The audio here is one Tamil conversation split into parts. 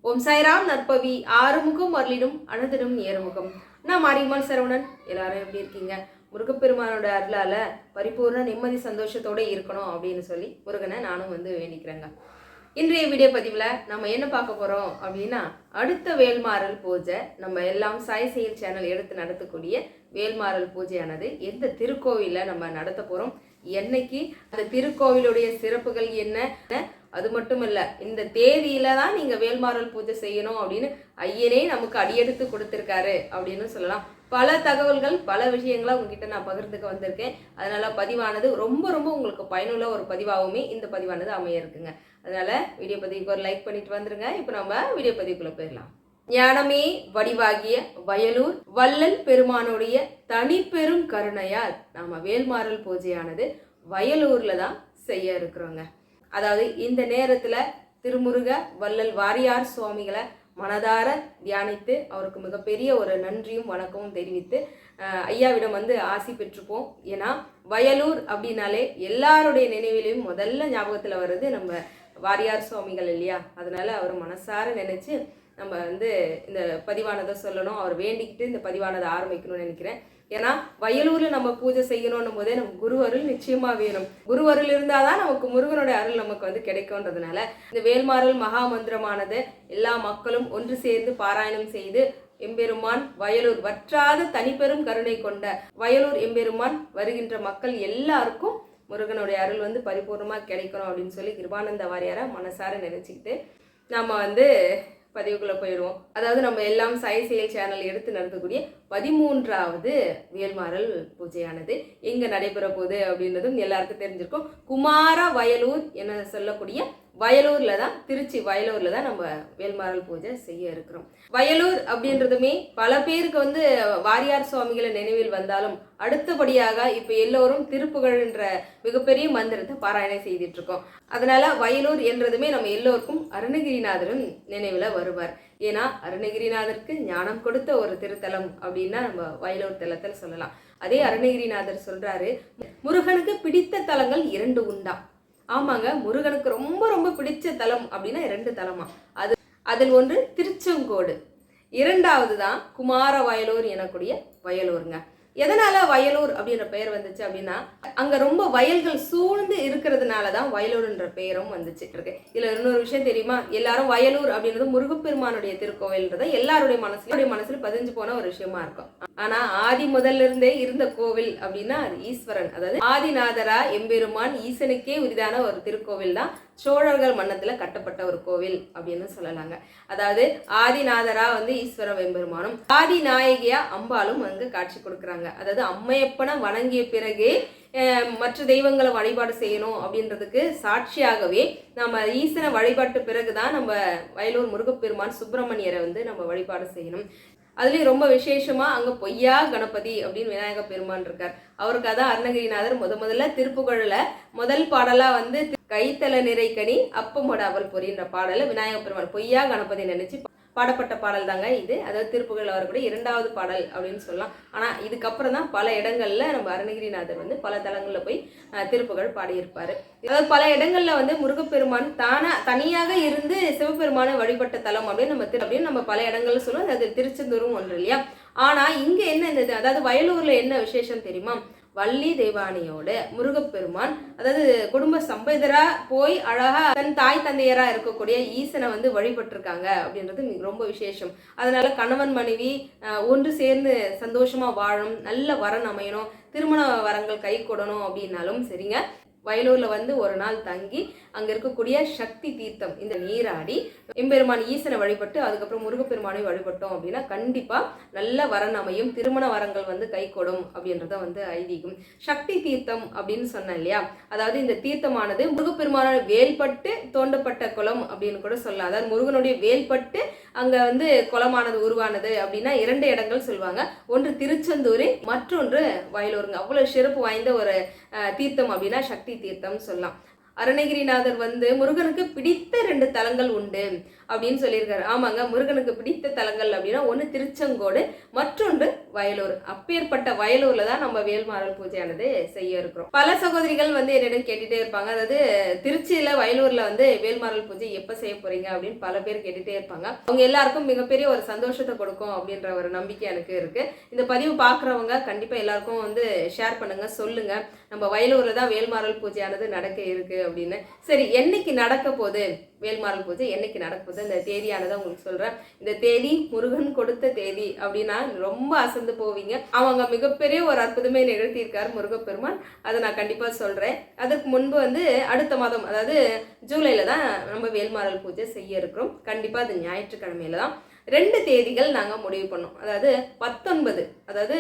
ஓம் சாய்ராம் நற்பவி ஆறுமுகம் அருளிடும் அனதிடும் ஏறுமுகம். நான் மாரியம்மாள் சரவணன். எல்லாரும் எப்படி இருக்கீங்க? முருகப்பெருமானோட அருளால பரிபூர்ண நிம்மதி சந்தோஷத்தோட இருக்கணும் அப்படின்னு சொல்லி முருகனை நானும் வேண்டிக்கிறேங்க. இன்றைய வீடியோ பதிவில் நம்ம என்ன பார்க்க போகிறோம் அப்படின்னா, அடுத்த வேல்மாறல் பூஜை நம்ம எல்லாம் சாய் செயல் சேனல் எடுத்து நடத்தக்கூடிய வேல்மாறல் பூஜையானது எந்த திருக்கோவிலில் நம்ம நடத்த போகிறோம், என்னைக்கு, அந்த திருக்கோவிலுடைய சிறப்புகள் என்ன, அது மட்டும் இல்லை இந்த தேதியில தான் நீங்கள் வேல்மாறல் பூஜை செய்யணும் அப்படின்னு ஐயனே நமக்கு அடியெடுத்து கொடுத்துருக்காரு அப்படின்னு சொல்லலாம். பல தகவல்கள் பல விஷயங்களை உங்ககிட்ட நான் பகிர்ந்துக்க வந்திருக்கேன். அதனால பதிவானது ரொம்ப ரொம்ப உங்களுக்கு பயனுள்ள ஒரு பதிவாகவுமே இந்த பதிவானது அமைய இருக்குங்க. அதனால வீடியோ பதிவுக்கு ஒரு லைக் பண்ணிட்டு வந்துருங்க. இப்போ நம்ம வீடியோ பதிவுக்குள்ள போயிடலாம். ஞானமே வடிவாகிய வயலூர் வள்ளல் பெருமானுடைய தனிப்பெரும் கருணையால் நாம வேல்மாறல் பூஜையானது வயலூர்ல தான் செய்ய இருக்கிறோங்க. அதாவது இந்த நேரத்துல திருமுருக வள்ளல் வாரியார் சுவாமிகளை மனதார தியானித்து அவருக்கு மிகப்பெரிய ஒரு நன்றியும் வணக்கமும் தெரிவித்து ஐயாவிடம் ஆசி பெற்றுப்போம். ஏன்னா வயலூர் அப்படின்னாலே எல்லாருடைய நினைவிலையும் முதல்ல ஞாபகத்தில் வர்றது நம்ம வாரியார் சுவாமிகள் இல்லையா. அதனால அவர் மனசார நினைச்சு நம்ம இந்த பதிவானதை சொல்லணும், அவர் வேண்டிக்கிட்டு இந்த பதிவானதை ஆரம்பிக்கணும்னு நினைக்கிறேன். ஏன்னா வயலூர்ல நம்ம பூஜை செய்யணும்னும் போதே நமக்கு குரு அருள் நிச்சயமா வேணும். குரு அருள் இருந்தாதான் நமக்கு முருகனுடைய அருள் நமக்கு கிடைக்கும்ன்றதுனால இந்த வேல்மாறல் மகா மந்திரமானது எல்லா மக்களும் ஒன்று சேர்ந்து பாராயணம் செய்து எம்பெருமான் வயலூர் வற்றாத தனிப்பெரும் கருணை கொண்ட வயலூர் எம்பெருமான் வருகின்ற மக்கள் எல்லாருக்கும் முருகனுடைய அருள் பரிபூர்ணமா கிடைக்கணும் அப்படின்னு சொல்லி கிருபானந்த வாரியார மனசார நினைச்சுக்கிட்டு நம்ம பதிவுக்குள்ள போயிடுவோம். அதாவது நம்ம எல்லாம் சாய் செயல் சேனல் எடுத்து நடத்தக்கூடிய 13வது வேல்மாறல் பூஜையானது எங்க நடைபெற போகுது அப்படின்றதும் எல்லாருக்கும் தெரிஞ்சிருக்கும். குமார வயலூர் என சொல்லக்கூடிய வயலூர்ல தான், திருச்சி வயலூர்ல தான் நம்ம வேல்மாறல் பூஜை செய்ய இருக்கிறோம். வயலூர் அப்படின்றதுமே பல பேருக்கு வாரியார் சுவாமிகளை நினைவில் வந்தாலும் அடுத்தபடியாக இப்ப எல்லோரும் திருப்புகழ்ன்ற மிகப்பெரிய மந்திரத்தை பாராயணம் செய்துட்டு இருக்கோம். அதனால வயலூர் என்றதுமே நம்ம எல்லோருக்கும் அருணகிரிநாதரும் நினைவுல வருவார். ஏன்னா அருணகிரிநாதருக்கு ஞானம் கொடுத்த ஒரு திருத்தலம் அப்படின்னா நம்ம வயலூர் தலத்தில் சொல்லலாம். அதே அருணகிரிநாதர் சொல்றாரு, முருகனுக்கு பிடித்த தலங்கள் 2 உண்டா. ஆமாங்க, முருகனுக்கு ரொம்ப ரொம்ப பிடிச்ச தலம் அப்படின்னா 2 தலமா. அதில் ஒன்று திருச்செங்கோடு, 2வது தான் குமார வயலூர் எனக்கூடிய வயலூருங்க. எதனால வயலூர் அப்படின்ற பெயர் வந்துச்சு அப்படின்னா, அங்க ரொம்ப வயல்கள் சூழ்ந்து இருக்கிறதுனாலதான் வயலூர்ன்ற பெயரும் வந்துச்சு இருக்கு. இதுல இன்னொரு விஷயம் தெரியுமா, எல்லாரும் வயலூர் அப்படின்றது முருகப்பெருமானுடைய திருக்கோவில்ன்றத எல்லாருடைய மனசுல பதிஞ்சு போன ஒரு விஷயமா இருக்கும். ஆனா ஆதி முதல்ல இருந்தே இருந்த கோவில் அப்படின்னா அது ஈஸ்வரன், அதாவது ஆதிநாதரா எம்பெருமான் ஈசனுக்கே உரிதான ஒரு திருக்கோவில் தான் சோழர்கள் மன்னத்துல கட்டப்பட்ட ஒரு கோவில் அப்படின்னு சொல்லலாங்க. அதாவது ஆதிநாதரா ஈஸ்வர எம்பெருமானும் ஆதி நாயகியா அம்பாலும் காட்சி கொடுக்குறாங்க. அதாவது அம்மையப்பனை வணங்கிய பிறகே மற்ற தெய்வங்களை வழிபாடு செய்யணும் அப்படின்றதுக்கு சாட்சியாகவே நம்ம ஈசனை வழிபாட்டு பிறகுதான் நம்ம வயலூர் முருகப்பெருமான் சுப்பிரமணியரை நம்ம வழிபாடு செய்யணும். அதுலயும் ரொம்ப விசேஷமா அங்க பொய்யா கணபதி அப்படின்னு விநாயக பெருமான் இருக்கார். அவருக்கு அதான் அருணகிரிநாதர் முதல்ல திருப்புகழ்ல முதல் பாடலா கைத்தல நிறைக்கனி அப்பமோட அவள் பொறின்ற பாடல விநாயக பெருமான் பொய்யா கணபதி நினைச்சு பாடப்பட்ட பாடல் தாங்க இது. அதாவது திருப்புகழ்ல வரக்கூடிய 2வது பாடல் அப்படின்னு சொல்லலாம். ஆனா இதுக்கப்புறம் தான் பல இடங்கள்ல நம்ம அருணகிரிநாதர் பல தலங்கள்ல போய் திருப்புகழ் பாடியிருப்பாரு. அதாவது பல இடங்கள்ல முருகப்பெருமான் தனியாக இருந்து சிவபெருமானை வழிபட்ட தலம் அப்படின்னு நம்ம பல இடங்கள்ல சொல்லுவோம். அது திருச்செந்தூரும் ஒன்று இல்லையா. ஆனா இங்க என்ன இருந்தது, அதாவது வயலூர்ல என்ன விசேஷம் தெரியுமா, வள்ளி தெய்வானியோட முருகப்பெருமான் அதாவது குடும்ப சம்பேதரா போய் அழகா தன் தாய் தந்தையரா இருக்கக்கூடிய ஈசனை வழிபட்டிருக்காங்க அப்படின்றது ரொம்ப விசேஷம். அதனால கணவன் மனைவி ஒன்று சேர்ந்து சந்தோஷமா வாழும், நல்ல வரன் அமையணும், திருமண வரங்கள் கை கொடணும் அப்படின்னாலும் சரிங்க, வயலூர்ல ஒரு நாள் தங்கி அங்க இருக்கக்கூடிய சக்தி தீர்த்தம் இந்த நீராடி எம்பெருமான் ஈசனை வழிபட்டு அதுக்கப்புறம் முருகப்பெருமானை வழிபட்டோம் அப்படின்னா கண்டிப்பா நல்ல வரன் அமையும், திருமண வரங்கள் கை கொடும் அப்படின்றத ஐதீகம். சக்தி தீர்த்தம் அப்படின்னு சொன்னேன் இல்லையா, அதாவது இந்த தீர்த்தமானது முருகப்பெருமானோட வேல்பட்டு தோண்டப்பட்ட குளம் அப்படின்னு கூட சொல்லலாம். அதாவது முருகனுடைய வேல்பட்டு அங்க குளமானது உருவானது அப்படின்னா 2 இடங்கள் சொல்லுவாங்க. ஒன்று திருச்செந்தூர், மற்றொன்று வயலூருங்க. அவ்வளவு சிறப்பு வாய்ந்த ஒரு தீர்த்தம் அப்படின்னா சக்தி தீர்த்தம் சொல்லலாம். அருணகிரிநாதர் முருகனுக்கு பிடித்த 2 தலங்கள் உண்டு. அப்படின்னு சொல்லியிருக்காரு. ஆமாங்க, முருகனுக்கு பிடித்த தலங்கள் அப்படின்னா ஒன்று திருச்செங்கோடு, மற்றொன்று வயலூர். அப்பேற்பட்ட வயலூர்ல தான் நம்ம வேல்மாறல் பூஜையானது செய்ய இருக்கிறோம். பல சகோதரிகள் வந்து என்னிடம் கேட்டுட்டே இருப்பாங்க, அதாவது திருச்சியில வயலூர்ல வந்து வேல்மாறல் பூஜை எப்ப செய்ய போறீங்க அப்படின்னு பல பேர் கேட்டுட்டே இருப்பாங்க. அவங்க எல்லாருக்கும் மிகப்பெரிய ஒரு சந்தோஷத்தை கொடுக்கும் அப்படின்ற ஒரு நம்பிக்கை எனக்கு இருக்கு. இந்த பதிவு பார்க்குறவங்க கண்டிப்பா எல்லாருக்கும் வந்து ஷேர் பண்ணுங்க, சொல்லுங்க நம்ம வயலூர்ல தான் வேல்மாறல் பூஜையானது நடக்க இருக்கு அப்படின்னு. சரி, என்னைக்கு நடக்க போகுது வேல்மாறல் பூஜை, என்னைக்கு நடக்க போகுது, இந்த தேதியானதை உங்களுக்கு சொல்றேன். இந்த தேதி முருகன் கொடுத்த தேதி அப்படின்னா ரொம்ப அசந்து போவீங்க. அவங்க மிகப்பெரிய ஒரு அற்புதமே நிகழ்த்தியிருக்காரு முருகப்பெருமான், அதை நான் கண்டிப்பா சொல்றேன். அதற்கு முன்பு வந்து அடுத்த மாதம், அதாவது ஜூலைல தான் நம்ம வேல்மாறல் பூஜை செய்ய இருக்கிறோம். கண்டிப்பா அது ஞாயிற்றுக்கிழமையில தான். 2 தேதிகள் நாங்கள் முடிவு பண்ணோம். அதாவது 19, அதாவது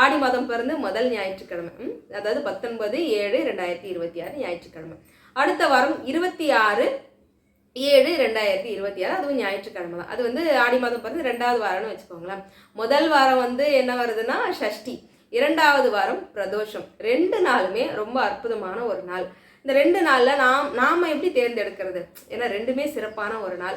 ஆடி மாதம் பிறந்து முதல் ஞாயிற்றுக்கிழமை, அதாவது 19/7/2026 ஞாயிற்றுக்கிழமை. அடுத்த வாரம் 26/7/2026, அதுவும் ஞாயிற்றுக்கிழமை தான். அது வந்து ஆடி மாதம் பிறந்து 2வது வாரம்னு வச்சுக்கோங்களேன். முதல் வாரம் வந்து என்ன வருதுன்னா சஷ்டி, 2வது வாரம் பிரதோஷம். 2 நாளுமே ரொம்ப அற்புதமான ஒரு நாள். இந்த 2 நாளில் நாம எப்படி தேர்ந்தெடுக்கிறது? ஏன்னா 2மே சிறப்பான ஒரு நாள்.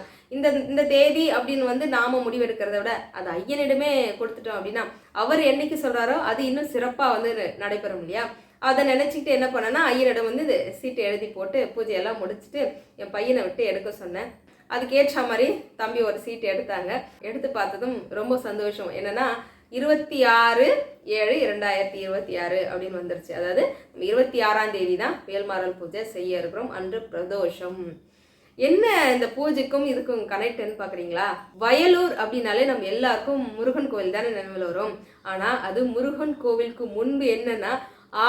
இந்த தேதி அப்படின்னு வந்து நாம முடிவெடுக்கிறத விட அது ஐயனிடமே கொடுத்துட்டோம் அப்படின்னா அவர் என்னைக்கு சொல்றாரோ அது இன்னும் சிறப்பாக வந்து நடைபெறும் இல்லையா? அதை நினச்சிக்கிட்டு என்ன பண்ணேன்னா ஐயனிடம் வந்து இது சீட்டை எழுதி போட்டு பூஜையெல்லாம் முடிச்சுட்டு என் பையனை விட்டு எடுக்க சொன்னேன். அதுக்கேற்ற மாதிரி தம்பி ஒரு சீட்டு எடுத்தாங்க. எடுத்து பார்த்ததும் ரொம்ப சந்தோஷம். என்னன்னா 26/7/2026 அப்படின்னு வந்துருச்சு. அதாவது 26ஆம் தேதி தான் வேல்மாறல் பூஜை செய்ய இருக்கிறோம். அன்று பிரதோஷம். என்ன இந்த பூஜைக்கும் இதுக்கும் கனெக்ட்னு பாக்குறீங்களா? வயலூர் அப்படின்னாலே நம்ம எல்லாருக்கும் முருகன் கோவில் தானே நினைவில் வரும். ஆனா அது முருகன் கோவிலுக்கு முன்பு என்னன்னா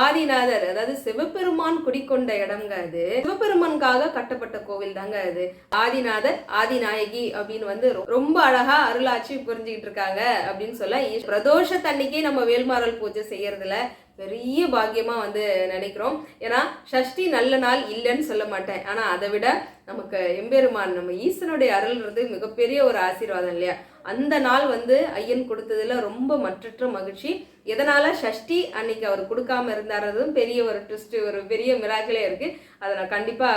ஆதிநாதர், அதாவது சிவபெருமான் குடிக்கொண்ட இடம்ங்க. அது சிவபெருமானுக்காக கட்டப்பட்ட கோவில் தாங்க அது. ஆதிநாதர் ஆதிநாயகி அப்படின்னு வந்து ரொம்ப அழகா அருளாட்சி புரிஞ்சுக்கிட்டு இருக்காங்க அப்படின்னு சொல்ல, பிரதோஷத்தன்னைக்கே நம்ம வேல்மாறல் பூஜை செய்யறதுல பெரிய பாக்கியமா வந்து நினைக்கிறோம். ஏன்னா சஷ்டி நல்ல நாள் இல்லைன்னு சொல்ல மாட்டேன், ஆனா அதை விட நமக்கு எம்பெருமான் நம்ம ஈசனுடைய அருள்ன்றது மிகப்பெரிய ஒரு ஆசீர்வாதம் இல்லையா? அந்த நாள் வந்து ஐயன் கொடுத்ததுல ரொம்ப மற்றற்ற மகிழ்ச்சி. எதனால சஷ்டி அன்னைக்கு அவர் கொடுக்காம இருந்தாரதும் பெரிய ஒரு ட்விஸ்ட், ஒரு பெரிய மிராக்கிளே இருக்கு. அதை நான் கண்டிப்பா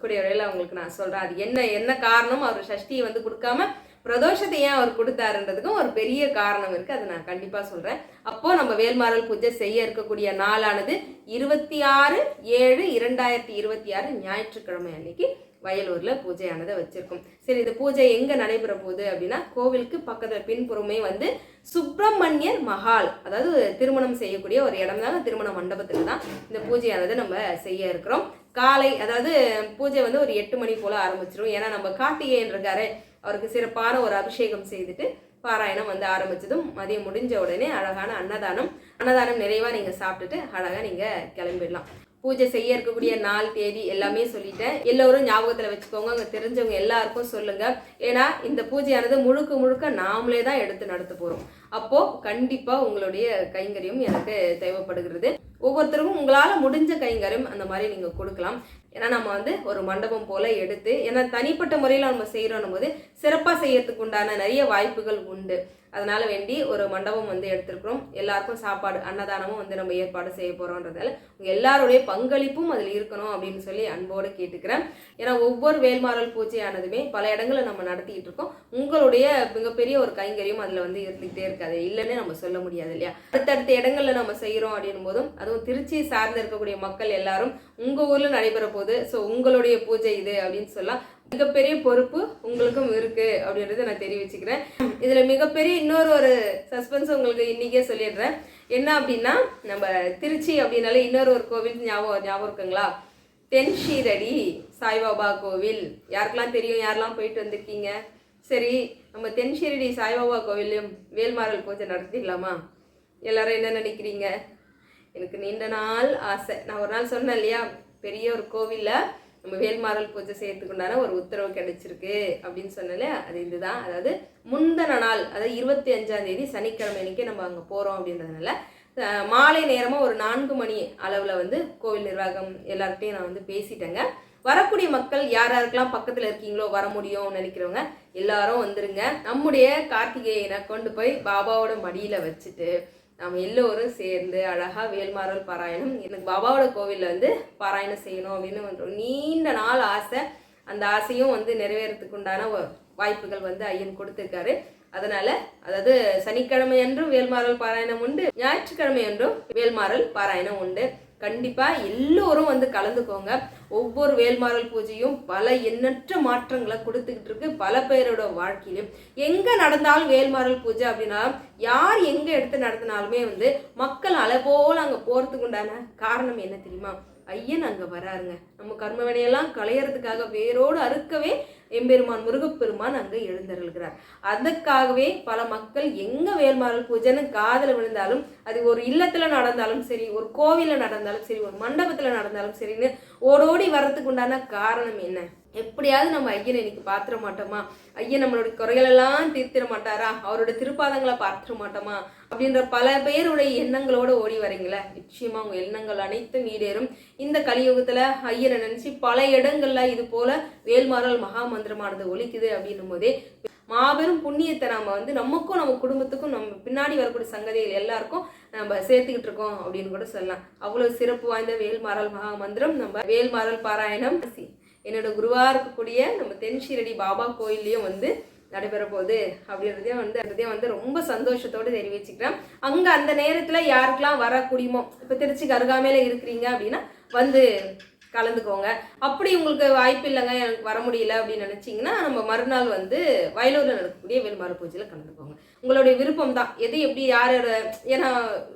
கூடிய வரையில உங்களுக்கு நான் சொல்றேன். அது என்ன காரணம், அவர் சஷ்டியை வந்து கொடுக்காம பிரதோஷத்தை ஏன் அவர் கொடுத்தாருன்றதுக்கும் ஒரு பெரிய காரணம் இருக்கு. அதை நான் கண்டிப்பா சொல்றேன். அப்போ நம்ம வேல்மாறல் பூஜை செய்ய இருக்கக்கூடிய நாளானது 26/7/2026 ஞாயிற்றுக்கிழமை அன்னைக்கு வயலூர்ல பூஜையானதை வச்சிருக்கோம். சரி, இந்த பூஜை எங்க நடைபெற போகுது அப்படின்னா கோவிலுக்கு பக்கத்துல பின்புறமே வந்து சுப்பிரமணியர் மஹால், அதாவது திருமணம் செய்யக்கூடிய ஒரு இடம் தாங்க, திருமண மண்டபத்துல தான் இந்த பூஜையானது நம்ம செய்ய இருக்கிறோம். காலை, அதாவது பூஜை வந்து ஒரு 8 மணி போல ஆரம்பிச்சிடும். ஏன்னா நம்ம கார்த்திகேயன் இருக்காரு, அவருக்கு சிறப்பான ஒரு அபிஷேகம் செய்துட்டு பாராயணம் வந்து ஆரம்பிச்சதும் மதியம் முடிஞ்ச உடனே அழகான அன்னதானம் நிறைவா நீங்க சாப்பிட்டுட்டு அழகா நீங்க கிளம்பிடலாம். பூஜை செய்ய இருக்கக்கூடிய நாள் தேதி எல்லாமே சொல்லிட்டேன். எல்லோரும் ஞாபகத்துல வச்சுக்கோங்க, அங்க தெரிஞ்சவங்க எல்லாருக்கும் சொல்லுங்க. ஏன்னா இந்த பூஜையானது முழுக்க நாமளே தான் எடுத்து நடத்த போறோம். அப்போ கண்டிப்பா உங்களுடைய கைங்கரியம் எனக்கு தேவைப்படுகிறது. ஒவ்வொருத்தருக்கும் உங்களால முடிஞ்ச கைங்கரியம் அந்த மாதிரி நீங்க கொடுக்கலாம். ஏன்னா நம்ம வந்து ஒரு மண்டபம் போல எடுத்து, ஏன்னா தனிப்பட்ட முறையில் நம்ம செய்யறோம் போது சிறப்பாக செய்யறதுக்கு உண்டான நிறைய வாய்ப்புகள் உண்டு. அதனால வேண்டி ஒரு மண்டபம் வந்து எடுத்திருக்கிறோம். எல்லாருக்கும் சாப்பாடு அன்னதானமும் வந்து நம்ம ஏற்பாடு செய்ய போறோம்ன்றதால உங்க எல்லாருடைய பங்களிப்பும் அதில் இருக்கணும் அப்படின்னு சொல்லி அன்போடு கேட்டுக்கிறேன். ஏன்னா ஒவ்வொரு வேல்மாறல் பூஜையானதுமே பல இடங்களை நம்ம நடத்திட்டு இருக்கோம். உங்களுடைய மிகப்பெரிய ஒரு கைங்கரியம் அதுல வந்து இருந்துகிட்டே இருக்காது, இல்லைன்னு நம்ம சொல்ல முடியாது இல்லையா? அடுத்தடுத்த இடங்கள்ல நம்ம செய்யறோம் அப்படின் போதும், அதுவும் திருச்சி சார்ந்து இருக்கக்கூடிய மக்கள் எல்லாரும் உங்க ஊர்ல நடைபெற போகுது, ஸோ உங்களுடைய பூஜை இது அப்படின்னு சொல்லலாம். மிகப்பெரிய பொறுப்பு உங்களுக்கும் இருக்கு அப்படின்றத நான் தெரிவிச்சுக்கிறேன். இதுல மிகப்பெரிய இன்னொரு ஒரு சஸ்பென்ஸ் உங்களுக்கு இன்னைக்கே சொல்லிடுறேன். என்ன அப்படின்னா, நம்ம திருச்சி அப்படின்னாலே இன்னொரு ஒரு கோவில் ஞாபகம் இருக்குங்களா? தென்ஷீரடி சாய்பாபா கோவில். யாருக்கெல்லாம் தெரியும், யாரெல்லாம் போயிட்டு வந்திருக்கீங்க? சரி, நம்ம தென்ஷீரடி சாய்பாபா கோவிலையும் வேல்மாறல் பூஜை நடத்திடலாமா? எல்லாரும் என்ன நினைக்கிறீங்க? எனக்கு நீண்ட நாள் ஆசை. நான் ஒரு நாள் சொன்னேன் இல்லையா, பெரிய ஒரு கோவில்ல நம்ம வேல்மாறல் பூஜை செய்யறதுக்கு உண்டான ஒரு உத்தரவு கிடைச்சிருக்கு அப்படின்னு சொன்னாலே அது இதுதான். அதாவது முந்தின நாள், அதாவது 25ஆம் தேதி சனிக்கிழமை அன்னைக்கு நம்ம அங்கே போகிறோம் அப்படின்றதுனால மாலை நேரமாக ஒரு 4 மணி அளவில் வந்து கோவில் நிர்வாகம் எல்லார்கிட்டையும் நான் வந்து பேசிட்டேங்க. வரக்கூடிய மக்கள் யாருக்கெல்லாம் பக்கத்தில் இருக்கீங்களோ, வர முடியும் நினைக்கிறவங்க எல்லாரும் வந்துருங்க. நம்முடைய கார்த்திகேயனை கொண்டு போய் பாபாவோட மடியில் வச்சுட்டு நம்ம எல்லோரும் சேர்ந்து அழகா வேல்மாறல் பாராயணம், எனக்கு பாபாவோட கோவிலில் வந்து பாராயணம் செய்யணும் அப்படின்னு நீண்ட நாள் ஆசை. அந்த ஆசையும் வந்து நிறைவேறதுக்கு உண்டான வாய்ப்புகள் வந்து ஐயன் கொடுத்திருக்காரு. அதனால அதாவது சனிக்கிழமை என்றும் வேல்மாறல் பாராயணம் உண்டு, ஞாயிற்றுக்கிழமை என்றும் வேல்மாறல் பாராயணம் உண்டு. கண்டிப்பா எல்லோரும் வந்து கலந்துக்கோங்க. ஒவ்வொரு வேல்மாறல் பூஜையும் பல எண்ணற்ற மாற்றங்களை கொடுத்துக்கிட்டு இருக்கு பல பேரோட வாழ்க்கையிலும். எங்க நடந்தாலும் வேல்மாறல் பூஜை அப்படின்னா யார் எங்க எடுத்து நடத்தினாலுமே வந்து மக்கள் அலைபோல அங்க போறதுக்கு உண்டான காரணம் என்ன தெரியுமா? ஐயன் அங்க வராருங்க. நம்ம கர்ம வினையெல்லாம் களையறதுக்காக வேரோடு அறுக்கவே எம்பெருமான் முருகப்பெருமான் அங்க எழுந்தருள்கிறார். அதற்காகவே பல மக்கள் எங்க வேல்மாறல் பூஜைன்னு காதல விழுந்தாலும், அது ஒரு இல்லத்துல நடந்தாலும் சரி, ஒரு கோவில நடந்தாலும் சரி, ஒரு மண்டபத்துல நடந்தாலும் சரின்னு ஓடோடி வர்றதுக்கு உண்டான காரணம் என்ன? எப்படியாவது நம்ம ஐயனை இன்னைக்கு பார்த்துட மாட்டோமா? ஐயன் நம்மளுடைய குறைகளெல்லாம் தீர்த்திட மாட்டாரா? அவரோட திருப்பாதங்களை பார்த்துட மாட்டோமா? அப்படின்ற பல பேருடைய எண்ணங்களோட ஓடி வரீங்களே, நிச்சயமா உங்க எண்ணங்கள் அனைத்தும் ஈடேறும். இந்த கலியுகத்துல ஐயனை நினைச்சு பல இடங்கள்ல இது போல வேல்மாறல் மகா மந்திரமானது ஒலிக்குது அப்படின்னும் போதே மாபெரும் புண்ணியத்தை நாம வந்து நமக்கும் நம்ம குடும்பத்துக்கும் நம்ம பின்னாடி வரக்கூடிய சங்கதிகள் எல்லாருக்கும் நம்ம சேர்த்துக்கிட்டு இருக்கோம் அப்படின்னு கூட சொல்லலாம். அவ்வளவு சிறப்பு வாய்ந்த வேல்மாறல் மகா மந்திரம் நம்ம வேல்மாறல் பாராயணம் என்னோட குருவா இருக்கக்கூடிய நம்ம தென்ஷீரடி பாபா கோயில்லையும் வந்து நடைபெற போகுது அப்படின்றதையும் வந்து ரொம்ப சந்தோஷத்தோடு தெரிவிச்சுக்கிறேன். அங்க அந்த நேரத்துல யாருக்கெல்லாம் வரக்கூடியமோ, இப்ப திருச்சிக்கு அருகாமையில இருக்கிறீங்க அப்படின்னா வந்து கலந்துக்கோங்க. அப்படி உங்களுக்கு வாய்ப்பு இல்லைங்க, எனக்கு வர முடியல அப்படின்னு நினைச்சிங்கன்னா நம்ம மறுநாள் வந்து வயலூரில் நடக்கக்கூடிய வேல்மாறல் பூஜையில் கலந்துக்கோங்க. உங்களுடைய விருப்பம் தான், எது எப்படி யாரோட, ஏன்னா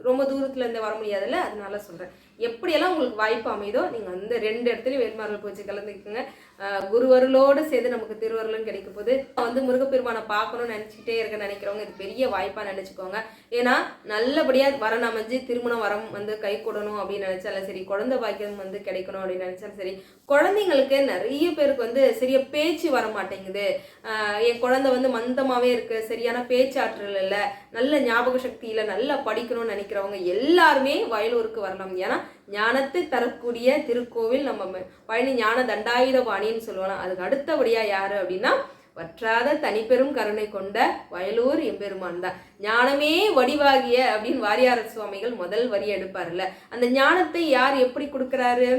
ரொம்ப தூரத்துல இருந்து வர முடியாதுல்ல, அதனால சொல்கிறேன். எப்படியெல்லாம் உங்களுக்கு வாய்ப்பு அமைதோ நீங்கள் வந்து 2 இடத்துலையும் வேல்மாறல் பூஜை கலந்துக்குங்க. குருவருளோடு சேர்ந்து நமக்கு திருவருளும் கிடைக்க போது வந்து முருகப்பெருமானை பார்க்கணும்னு நினச்சிக்கிட்டே இருக்க நினைக்கிறவங்க இது பெரிய வாய்ப்பாக நினச்சிக்கோங்க. ஏன்னா நல்லபடியாக வரம் அமைஞ்சு திருமணம் வரம் வந்து கை கூடணும் அப்படின்னு நினச்சாலும் சரி, குழந்தை பாக்கியம் வந்து கிடைக்கணும் அப்படின்னு நினச்சாலும் சரி, குழந்தைங்களுக்கு நிறைய பேருக்கு வந்து சரியா பேச்சு வர மாட்டேங்குது, என் குழந்தை வந்து மந்தமாகவே இருக்குது, சரியான பேச்சாற்றல் இல்லை, நல்ல ஞாபக சக்தி இல்லை, நல்லா படிக்கணும்னு நினைக்கிறவங்க எல்லாருமே வயலூருக்கு வரலாம். ஏன்னா ஞானத்தை தரக்கூடிய திருக்கோவில் நம்ம பழனி ஞான தண்டாயுத பாணின்னு சொல்லுவாங்க. அதுக்கு அடுத்தபடியா யாரு அப்படின்னா வற்றாத தனிப்பெரும் கருணை கொண்ட வயலூர் எம்பெருமான் தான். ஞானமே வடிவாகிய அப்படின்னு வாரியார சுவாமிகள் முதல் வரி எடுப்பார்ல, அந்த ஞானத்தை யார் எப்படி கொடுக்குறாரு?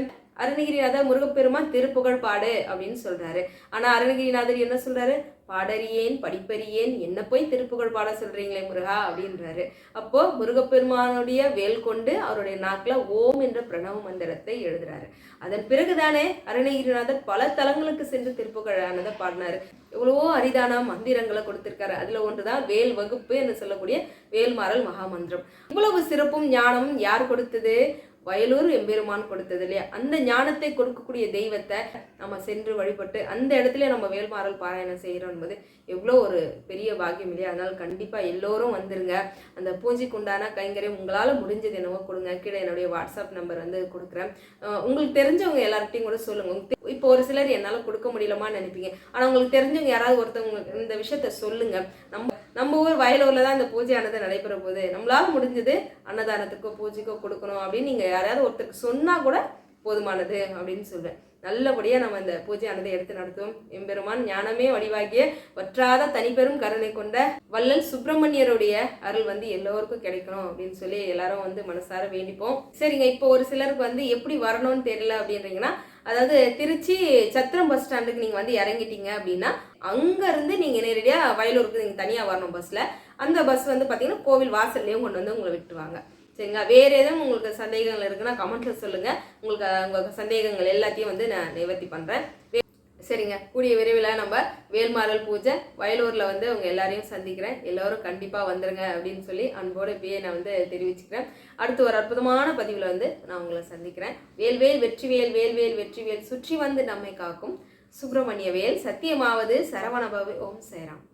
அருணகிரிநாதர் முருகப்பெருமான் திருப்புகழ் பாடு அப்படின்னு சொல்றாரு. ஆனா அருணகிரிநாதர் என்ன சொல்றாரு? பாடறியேன் படிப்பறியேன், என்ன போய் திருப்புகழ் பாட சொல்றீங்களே முருகா அப்படின்றாரு. அப்போ முருகப்பெருமானுடைய வேல் கொண்டு அவருடைய நாக்குல ஓம் என்ற பிரணவ மந்திரத்தை எழுதுறாரு. அதன் பிறகுதானே அருணகிரிநாதர் பல தலங்களுக்கு சென்று திருப்புகழானதை பாடினாரு. எவ்வளவோ அரிதான மந்திரங்களை கொடுத்திருக்காரு. அதுல ஒன்றுதான் வேல் வகுப்பு என்று சொல்லக்கூடிய வேல்மாறல் மகாமந்திரம். இவ்வளவு சிறப்பும் ஞானமும் யார் கொடுத்தது? வயலூர் எம்பெருமான் கொடுத்தது இல்லையா? அந்த ஞானத்தை கொடுக்கக்கூடிய தெய்வத்தை நம்ம சென்று வழிபட்டு அந்த இடத்துல நம்ம வேல்மாறல் பாராயணம் செய்கிறோம் என்பது எவ்வளோ ஒரு பெரிய பாக்கியம் இல்லையா? அதனால கண்டிப்பாக எல்லோரும் வந்துருங்க. அந்த பூஜைக்கு உண்டான கைங்கரியம் உங்களால் முடிஞ்சது என்னவோ கொடுங்க. கீழே என்னுடைய வாட்ஸ்அப் நம்பர் வந்து கொடுக்குறேன். உங்களுக்கு தெரிஞ்சவங்க எல்லார்கிட்டையும் கூட சொல்லுங்க. இப்போ ஒரு சிலர் என்னால் கொடுக்க முடியலமான்னு நினைப்பீங்க. ஆனால் உங்களுக்கு தெரிஞ்சவங்க யாராவது ஒருத்தவங்க இந்த விஷயத்த சொல்லுங்க. நம்ம ஊர் வயலூர்ல தான் இந்த பூஜையானது நடைபெற போகுது, நம்மளால முடிஞ்சது அன்னதானத்துக்கோ பூஜைக்கோ கொடுக்கணும் அப்படின்னு நீங்க யாராவது ஒருத்தருக்கு சொன்னா கூட போதுமானது அப்படின்னு சொல்றேன். நல்லபடியா நம்ம இந்த பூஜையானதை எடுத்து நடத்துவோம். எம்பெருமான் ஞானமே வடிவாகிய வற்றாத தனிப்பெரும் கருணை கொண்ட வள்ளல் சுப்பிரமணியருடைய அருள் வந்து எல்லோருக்கும் கிடைக்கணும் அப்படின்னு சொல்லி எல்லாரும் வந்து மனசார வேண்டிப்போம். சரிங்க, இப்போ ஒரு சிலருக்கு வந்து எப்படி வரணும்னு தெரியல அப்படின்றீங்கன்னா, அதாவது திருச்சி சத்திரம் பஸ் ஸ்டாண்டுக்கு நீங்க வந்து இறங்கிட்டீங்க அப்படின்னா அங்க இருந்து நீங்க நேரடியா வயலூருக்கு நீங்க தனியா வரணும் பஸ்ல. அந்த பஸ் வந்து பாத்தீங்கன்னா கோவில் வாசல்லையும் கொண்டு வந்து உங்களை விட்டுருவாங்க. சரிங்களா? வேற எதுவும் உங்களுக்கு சந்தேகங்கள் இருக்குன்னா கமெண்ட்ல சொல்லுங்க. உங்களுக்கு சந்தேகங்கள் எல்லாத்தையும் வந்து நான் நிவர்த்தி பண்றேன். சரிங்க, கூடிய விரைவில் நம்ம வேல்மாறல் பூஜை வயலூர்ல வந்து உங்க எல்லாரையும் சந்திக்கிறேன். எல்லாரும் கண்டிப்பா வந்துருங்க அப்படின்னு சொல்லி அன்போடு இப்பயே நான் வந்து தெரிவிச்சுக்கிறேன். அடுத்து ஒரு அற்புதமான பதிவுல வந்து நான் உங்களை சந்திக்கிறேன். வேல்வேல் வெற்றிவேல், வேல்வேல் வெற்றிவேல், சுற்றி வந்து நம்மை காக்கும் சுப்பிரமணிய வேல், சத்தியமாவது சரவணபவ. ஓம் சாய்ராம்.